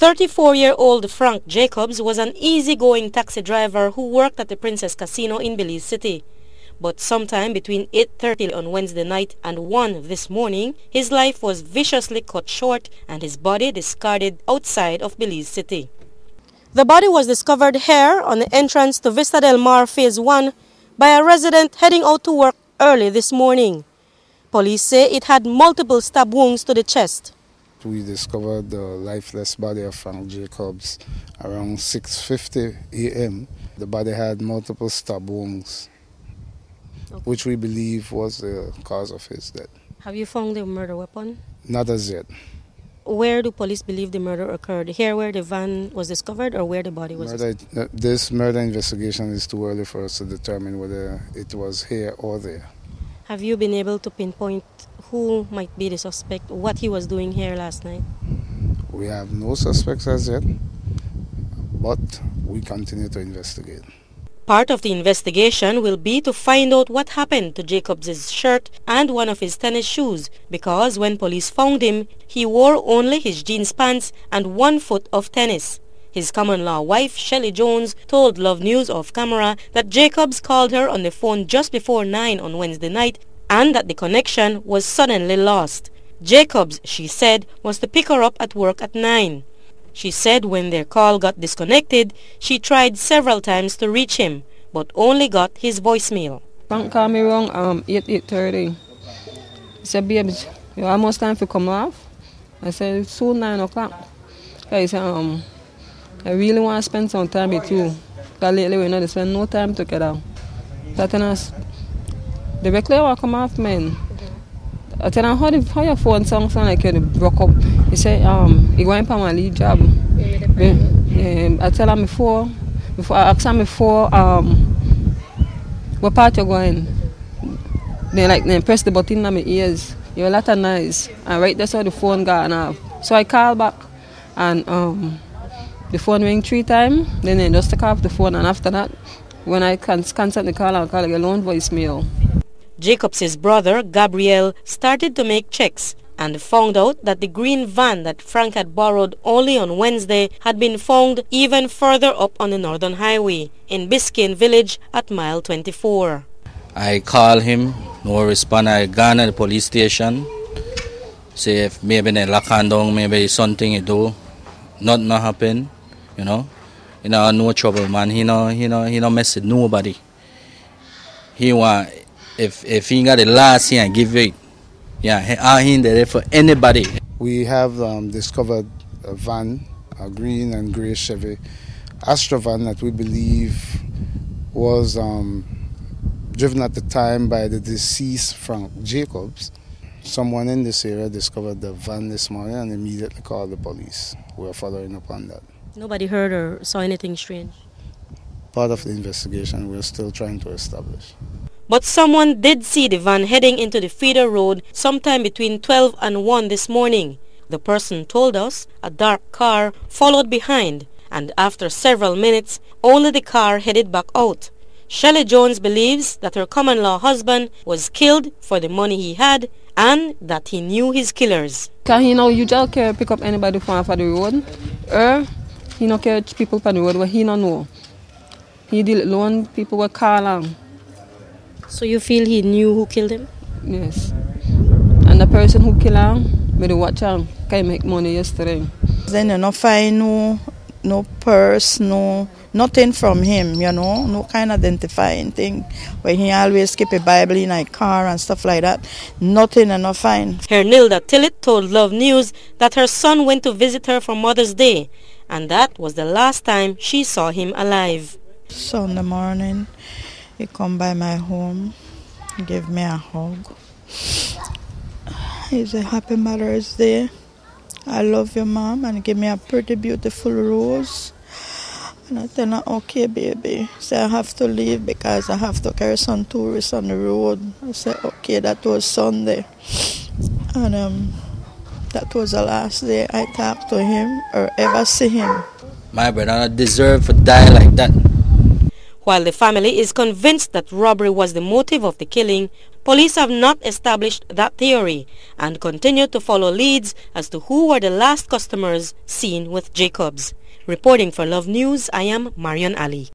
34-year-old Frank Jacobs was an easygoing taxi driver who worked at the Princess Casino in Belize City. But sometime between 8:30 on Wednesday night and 1 this morning, his life was viciously cut short and his body discarded outside of Belize City. The body was discovered here on the entrance to Vista Del Mar Phase 1 by a resident heading out to work early this morning. Police say it had multiple stab wounds to the chest. We discovered the lifeless body of Frank Jacobs around 6:50 a.m. The body had multiple stab wounds, which we believe was the cause of his death. Have you found the murder weapon? Not as yet. Where do police believe the murder occurred? Here where the van was discovered or where the body was discovered? This murder investigation is too early for us to determine whether it was here or there. Have you been able to pinpoint who might be the suspect, what he was doing here last night? We have no suspects as yet, but we continue to investigate. Part of the investigation will be to find out what happened to Jacobs' shirt and one of his tennis shoes, because when police found him, he wore only his jeans pants and 1 foot of tennis. His common-law wife, Shelly Jones, told Love News off camera that Jacobs called her on the phone just before 9 on Wednesday night and that the connection was suddenly lost. Jacobs, she said, was to pick her up at work at 9. She said when their call got disconnected, she tried several times to reach him, but only got his voicemail. Frank called me around 8:30. He said, babe, you almost time to come off? I said, it's soon 9 o'clock. He said, I really want to spend some time with you. Because lately we not spend no time together. That us, the regular come off, man. I tell him, how your phone sound like you broke up. He said, he going for my lead job. I tell him before I ask him before, what part you going? They press the button on my ears. You're a lot of noise. And right there, so the phone gone off. So I call back, and the phone ring 3 times. Then they just take off the phone, and after that, when I constantly call, I'll call a lone voicemail. Jacobs' brother, Gabriel, started to make checks and found out that the green van that Frank had borrowed only on Wednesday had been found even further up on the Northern Highway in Biscayne Village at mile 24. I call him, no response. I gone to the police station, say if maybe they lock on down, maybe something he do, nothing happen, you know. You know, no trouble, man. He no mess with nobody. He want, if he got the last thing, I give it. Yeah, he there for anybody. We have discovered a van, a green and grey Chevy Astra van that we believe was driven at the time by the deceased Frank Jacobs. Someone in this area discovered the van this morning and immediately called the police. We're following up on that. Nobody heard or saw anything strange? Part of the investigation we're still trying to establish. But someone did see the van heading into the feeder road sometime between 12 and 1 this morning. The person told us a dark car followed behind, and after several minutes, only the car headed back out. Shelly Jones believes that her common-law husband was killed for the money he had and that he knew his killers. Because he know you just can't pick up anybody from off of the road, or he don't care people on the road where he don't know. He deal alone, people will call him. So you feel he knew who killed him? Yes. And the person who killed him, we watch him, can make money yesterday. Then you not find no purse, nothing from him, you know, no kind of identifying thing. Where he always keep a Bible in a car and stuff like that. Nothing and not find. HERNILDA TILLETT told Love News that her son went to visit her for Mother's Day, and that was the last time she saw him alive. Sunday morning, he come by my home, give me a hug. He said, Happy Mother's Day. I love you, Mom, and give me a pretty beautiful rose. And I tell her, okay, baby. So I have to leave because I have to carry some tourists on the road. I said, okay, that was Sunday. And that was the last day I talked to him or ever see him. My brother don't deserve to die like that. While the family is convinced that robbery was the motive of the killing, Police have not established that theory and continue to follow leads as to who were the last customers seen with Jacobs. Reporting for Love News, I am Marion Ali.